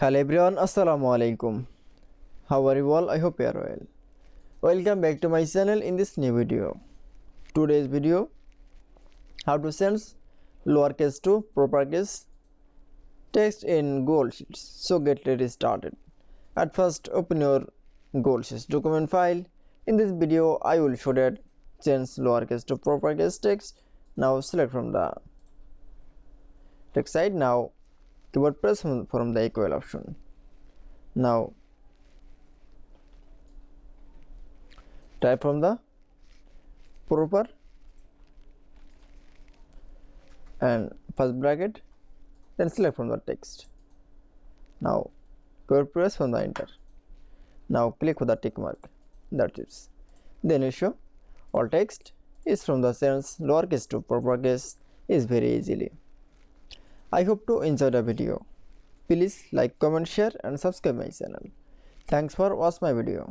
Hello everyone, Assalamu alaikum. How are you all? I hope you are well. Welcome back to my channel in this new video. Today's video, how to send lowercase to uppercase text in Google Sheets. So get ready started. At first, open your Google Sheets document file. In this video, I will show that change lowercase to uppercase text. Now select from the text side. Now keyboard press from the equal option. Now type from the proper and first bracket, then select from the text. Now press from the enter. Now click with the tick mark. That's it. Then you show all text is from the sense lowercase to uppercase is very easily. I hope to enjoy the video. Please like, comment, share and subscribe my channel. Thanks for watching my video.